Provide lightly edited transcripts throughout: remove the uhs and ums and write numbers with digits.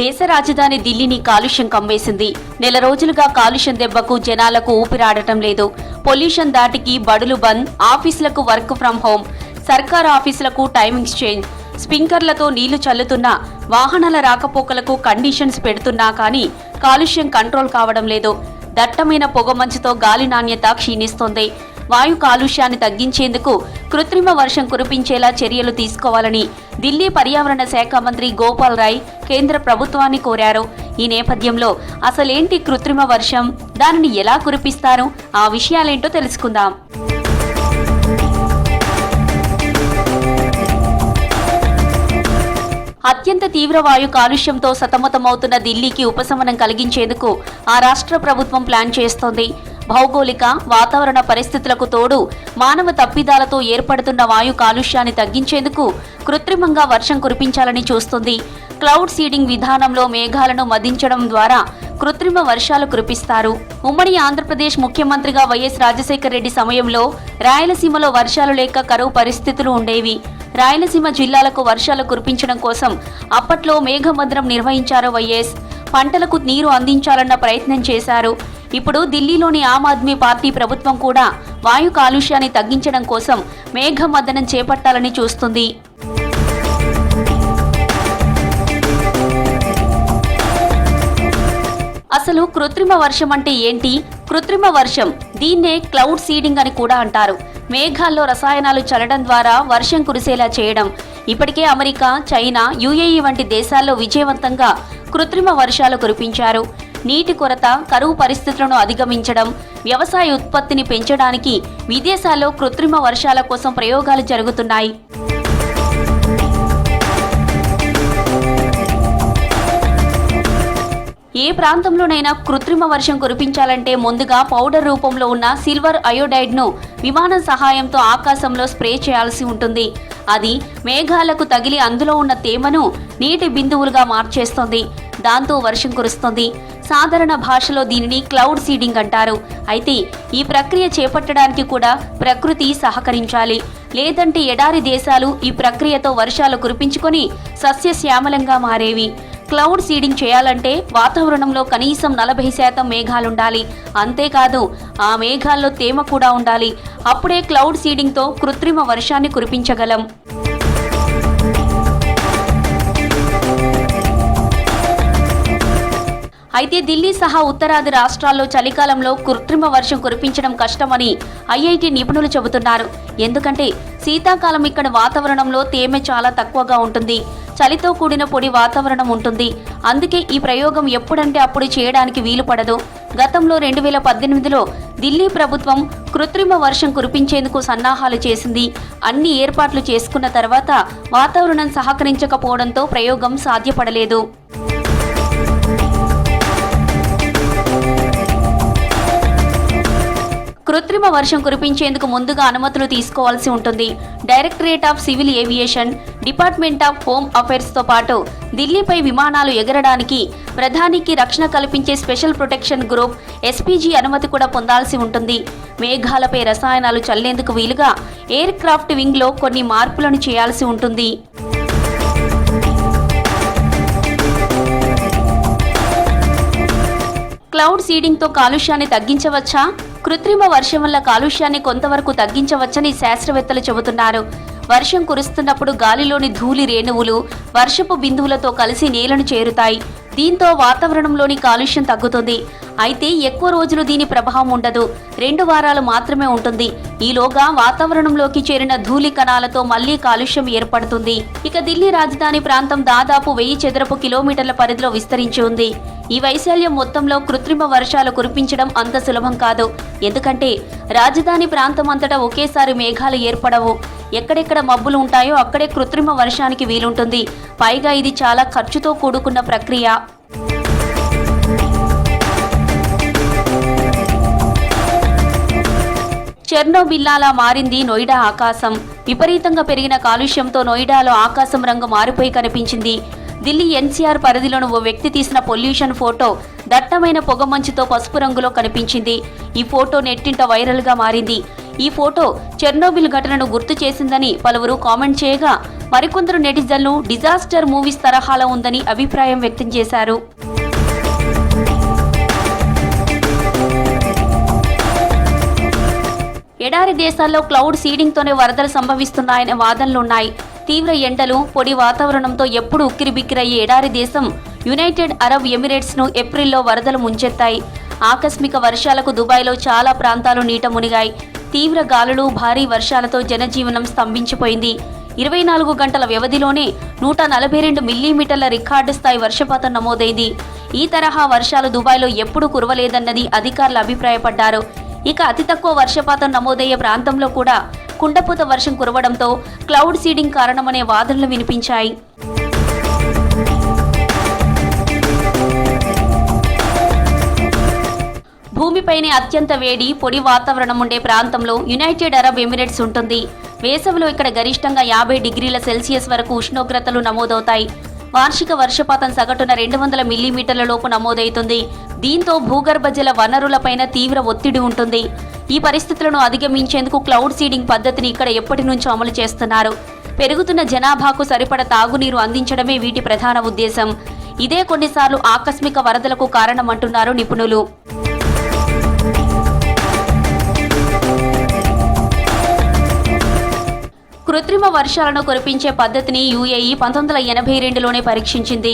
దేశ రాజధాని ఢిల్లీని కాలుష్యం కమ్మేసింది. నెల రోజులుగా కాలుష్యం దెబ్బకు జనాలకు ఊపిరాడటం లేదు. పొల్యూషన్ దాటికి బడులు బంద్, ఆఫీసులకు వర్క్ ఫ్రం హోం, సర్కారు ఆఫీసులకు టైమింగ్స్ చేంజ్, స్ప్రింక్లర్లతో నీళ్లు చల్లుతున్నా, వాహనాల రాకపోకలకు కండిషన్స్ పెడుతున్నా కానీ కాలుష్యం కంట్రోల్ కావడం లేదు. దట్టమైన పొగమంచుతో గాలి నాణ్యత క్షీణిస్తోంది. వాయు కాలుష్యాన్ని తగ్గించేందుకు కృత్రిమ వర్షం కురిపించేలా చర్యలు తీసుకోవాలని ఢిల్లీ పర్యావరణ శాఖ మంత్రి గోపాల్ రాయ్ కేంద్ర ప్రభుత్వాన్ని కోరారు. ఈ నేపథ్యంలో అసలేంటి కృత్రిమ వర్షం, దానిని ఎలా కురిపిస్తారు, ఆ విషయాలేంటో తెలుసుకుందాం. అత్యంత తీవ్ర వాయు కాలుష్యంతో సతమతమవుతున్న ఢిల్లీకి ఉపశమనం కలిగించేందుకు ఆ రాష్ట్ర ప్రభుత్వం ప్లాన్ చేస్తోంది. భౌగోళిక, వాతావరణ పరిస్థితులకు తోడు మానవ తప్పిదాలతో ఏర్పడుతున్న వాయు కాలుష్యాన్ని తగ్గించేందుకు కృత్రిమంగా వర్షం కురిపించాలని చూస్తుంది. క్లౌడ్ సీడింగ్ విధానంలో మేఘాలను మదించడం ద్వారా కృత్రిమ వర్షాలు కురిపిస్తారు. ఉమ్మడి ఆంధ్రప్రదేశ్ ముఖ్యమంత్రిగా వైఎస్ రాజశేఖర రెడ్డి సమయంలో రాయలసీమలో వర్షాలు లేక కరువు పరిస్థితులు ఉండేవి. రాయలసీమ జిల్లాలకు వర్షాలు కురిపించడం కోసం అప్పట్లో మేఘమందిరం నిర్వహించారు వైఎస్. పంటలకు నీరు అందించాలన్న ప్రయత్నం చేశారు. ఇప్పుడు ఢిల్లీలోని ఆమ్ ఆద్మీ పార్టీ ప్రభుత్వం కూడా వాయు కాలుష్యాన్ని తగ్గించడం కోసం మేఘమద్దనం చేపట్టాలని చూస్తుంది. అసలు కృత్రిమ వర్షం అంటే ఏంటి? కృత్రిమ వర్షం, దీన్నే క్లౌడ్ సీడింగ్ అని కూడా అంటారు. మేఘాల్లో రసాయనాలు చల్లడం ద్వారా వర్షం కురిసేలా చేయడం. ఇప్పటికే అమెరికా, చైనా, యుఏఈ వంటి దేశాల్లో విజయవంతంగా కృత్రిమ వర్షాలు కురిపించారు. నీటి కొరత, కరువు పరిస్థితులను అధిగమించడం, వ్యవసాయ ఉత్పత్తిని పెంచడానికి విదేశాల్లో కృత్రిమ వర్షాల కోసం ప్రయోగాలు జరుగుతున్నాయి. ఏ ప్రాంతంలోనైనా కృత్రిమ వర్షం కురిపించాలంటే ముందుగా పౌడర్ రూపంలో ఉన్న సిల్వర్ అయోడైడ్ను విమానం సహాయంతో ఆకాశంలో స్ప్రే చేయాల్సి ఉంటుంది. అది మేఘాలకు తగిలి అందులో ఉన్న తేమను నీటి బిందువులుగా మార్చేస్తుంది. దాంతో వర్షం కురుస్తుంది. సాధారణ భాషలో దీనిని క్లౌడ్ సీడింగ్ అంటారు. అయితే ఈ ప్రక్రియ చేపట్టడానికి కూడా ప్రకృతి సహకరించాలి. లేదంటే ఎడారి దేశాలు ఈ ప్రక్రియతో వర్షాలు కురిపించుకొని సస్యశ్యామలంగా మారేవి. క్లౌడ్ సీడింగ్ చేయాలంటే వాతావరణంలో కనీసం 40% మేఘాలుండాలి. అంతేకాదు ఆ మేఘాల్లో తేమ కూడా ఉండాలి. అప్పుడే క్లౌడ్ సీడింగ్తో కృత్రిమ వర్షాన్ని కురిపించగలం. అయితే ఢిల్లీ సహా ఉత్తరాది రాష్ట్రాల్లో చలికాలంలో కృత్రిమ వర్షం కురిపించడం కష్టమని ఐఐటి నిపుణులు చెబుతున్నారు. ఎందుకంటే శీతాకాలం ఇక్కడ వాతావరణంలో తేమ చాలా తక్కువగా ఉంటుంది. చలితో కూడిన పొడి వాతావరణం ఉంటుంది. అందుకే ఈ ప్రయోగం ఎప్పుడంటే అప్పుడు చేయడానికి వీలు పడదు. గతంలో 2018లో ఢిల్లీ ప్రభుత్వం కృత్రిమ వర్షం కురిపించేందుకు సన్నాహాలు చేసింది. అన్ని ఏర్పాట్లు చేసుకున్న తర్వాత వాతావరణం సహకరించకపోవడంతో ప్రయోగం సాధ్యపడలేదు. కృత్రిమ వర్షం కురిపించేందుకు ముందుగా అనుమతులు తీసుకోవాల్సి ఉంటుంది. Directorate of Civil Aviation, Department of Home అఫైర్స్తో పాటు ఢిల్లీపై విమానాలు ఎగరడానికి ప్రధానికి రక్షణ కల్పించే స్పెషల్ ప్రొటెక్షన్ గ్రూప్ ఎస్పీజీ అనుమతి కూడా పొందాల్సి ఉంటుంది. మేఘాలపై రసాయనాలు చల్లేందుకు వీలుగా ఎయిర్ క్రాఫ్ట్ వింగ్లో కొన్ని మార్పులను చేయాల్సి ఉంటుంది. క్లౌడ్ సీడింగ్తో కాలుష్యాన్ని తగ్గించవచ్చా? కృత్రిమ వర్షం వల్ల కాలుష్యాన్ని కొంతవరకు తగ్గించవచ్చని శాస్త్రవేత్తలు చెబుతున్నారు. వర్షం కురుస్తున్నప్పుడు గాలిలోని ధూళి రేణువులు వర్షపు బిందువులతో కలిసి నేలను చేరుతాయి. దీంతో వాతావరణంలోని కాలుష్యం తగ్గుతుంది. అయితే ఎక్కువ రోజులు దీని ప్రభావం ఉండదు. 2 వారాలు మాత్రమే ఉంటుంది. ఈలోగా వాతావరణంలోకి చేరిన ధూళి కణాలతో మళ్లీ కాలుష్యం ఏర్పడుతుంది. ఇక ఢిల్లీ రాజధాని ప్రాంతం దాదాపు 1000 చదరపు కిలోమీటర్ల పరిధిలో విస్తరించి ఉంది. ఈ వైశాల్యం మొత్తంలో కృత్రిమ వర్షాలు కురిపించడం అంత సులభం కాదు. ఎందుకంటే రాజధాని ప్రాంతం అంతటా ఒకేసారి మేఘాలు ఏర్పడవు. ఎక్కడెక్కడ మబ్బులు ఉంటాయో అక్కడే కృత్రిమ వర్షానికి వీలుంటుంది. పైగా ఇది చాలా ఖర్చుతో కూడుకున్న ప్రక్రియ. చెర్నోబిల్లాలా మారింది నోయిడా ఆకాశం. విపరీతంగా పెరిగిన కాలుష్యంతో నోయిడాలో ఆకాశం రంగు మారిపోయి కనిపించింది. ఢిల్లీ ఎన్సీఆర్ పరిధిలోని ఓ వ్యక్తి తీసిన పొల్యూషన్ ఫోటో దట్టమైన పొగమంచుతో పసుపు రంగులో కనిపించింది. ఈ ఫోటో నెట్టింట వైరల్గా మారింది. ఈ ఫోటో చెర్నోబిల్ ఘటనను గుర్తు చేసిందని పలువురు కామెంట్ చేయగా, మరికొందరు నెటిజన్లు డిజాస్టర్ మూవీస్ తరహాలో ఉందని అభిప్రాయం వ్యక్తం చేశారు. ఎడారి దేశాల్లో క్లౌడ్ సీడింగ్తోనే వరదలు సంభవిస్తున్నాయనే వాదనలున్నాయి. తీవ్ర ఎండలు, పొడి వాతావరణంతో ఎప్పుడు ఉక్కిరిబిక్కిరయ్యే ఎడారి దేశం యునైటెడ్ అరబ్ ఎమిరేట్స్ను ఏప్రిల్లో వరదలు ముంచెత్తాయి. ఆకస్మిక వర్షాలకు దుబాయ్లో చాలా ప్రాంతాలు నీట మునిగాయి. తీవ్ర గాలులు, భారీ వర్షాలతో జనజీవనం స్తంభించిపోయింది. 24 గంటల వ్యవధిలోనే 142 మిల్లీమీటర్ల రికార్డు స్థాయి వర్షపాతం నమోదైంది. ఈ తరహా వర్షాలు దుబాయ్లో ఎప్పుడూ కురవలేదన్నది అధికారులు అభిప్రాయపడ్డారు. ఇక అతి తక్కువ వర్షపాతం నమోదయ్యే ప్రాంతంలో కూడా కుండపోత వర్షం కురవడంతో క్లౌడ్ సీడింగ్ కారణమనే వాదనలు వినిపించాయి. భూమిపైనే అత్యంత వేడి, పొడి వాతావరణం ఉండే ప్రాంతంలో యునైటెడ్ అరబ్ ఎమిరేట్స్ ఉంటుంది. వేసవిలో ఇక్కడ గరిష్టంగా 50 డిగ్రీల సెల్సియస్ వరకు ఉష్ణోగ్రతలు నమోదవుతాయి. వార్షిక వర్షపాతం సగటున 200 మిల్లీమీటర్ల లోపు నమోదవుతుంది. దీంతో భూగర్భ జల వనరులపైన తీవ్ర ఒత్తిడి ఉంటుంది. ఈ పరిస్థితులను అధిగమించేందుకు క్లౌడ్ సీడింగ్ పద్ధతిని ఇక్కడ ఎప్పటి నుంచో అమలు చేస్తున్నారు. పెరుగుతున్న జనాభాకు సరిపడ తాగునీరు అందించడమే వీటి ప్రధాన ఉద్దేశం. ఇదే కొన్నిసార్లు ఆకస్మిక వరదలకు కారణమంటున్నారు నిపుణులు. కృత్రిమ వర్షాలను కురిపించే పద్ధతిని యుఏఈ 1982లోనే పరీక్షించింది.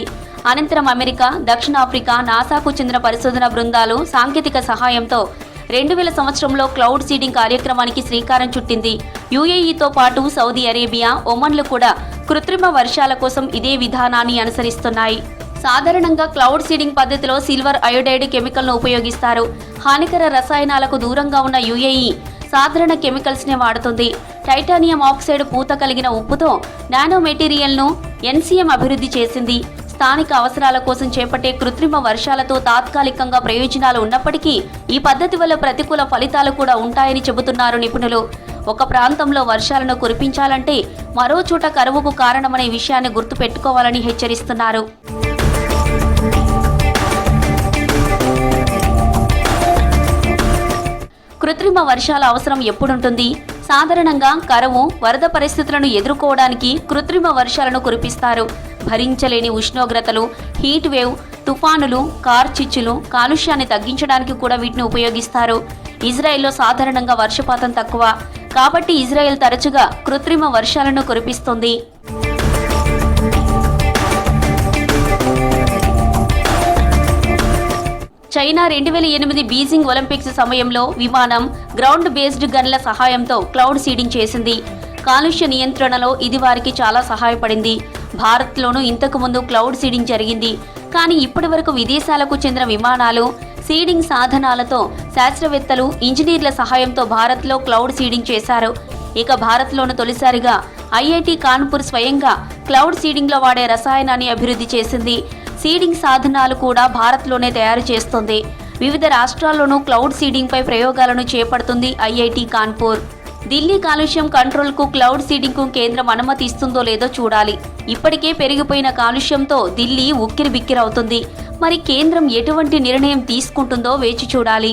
అనంతరం అమెరికా, దక్షిణాఫ్రికా, నాసాకు చెందిన పరిశోధన బృందాలు సాంకేతిక సహాయంతో 2000 సంవత్సరంలో క్లౌడ్ సీడింగ్ కార్యక్రమానికి శ్రీకారం చుట్టింది. యుఏఈతో పాటు సౌదీ అరేబియా, ఒమన్లు కూడా కృత్రిమ వర్షాల కోసం ఇదే విధానాన్ని అనుసరిస్తున్నాయి. సాధారణంగా క్లౌడ్ సీడింగ్ పద్ధతిలో సిల్వర్ అయోడైడ్ కెమికల్ను ఉపయోగిస్తారు. హానికర రసాయనాలకు దూరంగా ఉన్న యుఏఈ సాధారణ కెమికల్స్నే వాడుతుంది. టైటానియం ఆక్సైడ్ పూత కలిగిన ఉప్పుతో నానో మెటీరియల్ను ఎన్సీఎం అభివృద్ధి చేసింది. స్థానిక అవసరాల కోసం చేపట్టే కృత్రిమ వర్షాలతో తాత్కాలికంగా ప్రయోజనాలు ఉన్నప్పటికీ ఈ పద్ధతి వల్ల ప్రతికూల ఫలితాలు కూడా ఉంటాయని చెబుతున్నారు నిపుణులు. ఒక ప్రాంతంలో వర్షాలను కురిపించాలంటే మరో చోట కరువుకు కారణమనే విషయాన్ని గుర్తుపెట్టుకోవాలని హెచ్చరిస్తున్నారు. కృత్రిమ వర్షాల అవసరం ఎప్పుడుంటుంది? సాధారణంగా కరువు, వరద పరిస్థితులను ఎదుర్కోవడానికి కృత్రిమ వర్షాలను కురిపిస్తారు. భరించలేని ఉష్ణోగ్రతలు, హీట్ వేవ్, తుఫానులు, కార్చిచ్చులు, కాలుష్యాన్ని తగ్గించడానికి కూడా వీటిని ఉపయోగిస్తారు. ఇజ్రాయెల్లో సాధారణంగా వర్షపాతం తక్కువ, కాబట్టి ఇజ్రాయెల్ తరచుగా కృత్రిమ వర్షాలను కురిపిస్తుంది. చైనా 2008 బీజింగ్ ఒలింపిక్స్ సమయంలో విమానం, గ్రౌండ్ బేస్డ్ గన్ల సహాయంతో క్లౌడ్ సీడింగ్ చేసింది. కాలుష్య నియంత్రణలో ఇది వారికి చాలా సహాయపడింది. భారత్లోనూ ఇంతకు ముందు క్లౌడ్ సీడింగ్ జరిగింది. కానీ ఇప్పటివరకు విదేశాలకు చెందిన విమానాలు, సీడింగ్ సాధనాలతో శాస్త్రవేత్తలు, ఇంజనీర్ల సహాయంతో భారత్లో క్లౌడ్ సీడింగ్ చేశారు. ఇక భారత్లోనూ తొలిసారిగా ఐఐటి కాన్పూర్ స్వయంగా క్లౌడ్ సీడింగ్లో వాడే రసాయనాన్ని అభివృద్ధి చేసింది. సీడింగ్ సాధనాలు కూడా భారత్లోనే తయారు చేస్తుంది. వివిధ రాష్ట్రాల్లోనూ క్లౌడ్ సీడింగ్పై ప్రయోగాలను చేపడుతుంది ఐఐటి కాన్పూర్. ఢిల్లీ కాలుష్యం కంట్రోల్కు క్లౌడ్ సీడింగ్కు కేంద్రం అనుమతి ఇస్తుందో లేదో చూడాలి. ఇప్పటికే పెరిగిపోయిన కాలుష్యంతో ఢిల్లీ ఉక్కిరిబిక్కిరవుతుంది. మరి కేంద్రం ఎటువంటి నిర్ణయం తీసుకుంటుందో వేచి చూడాలి.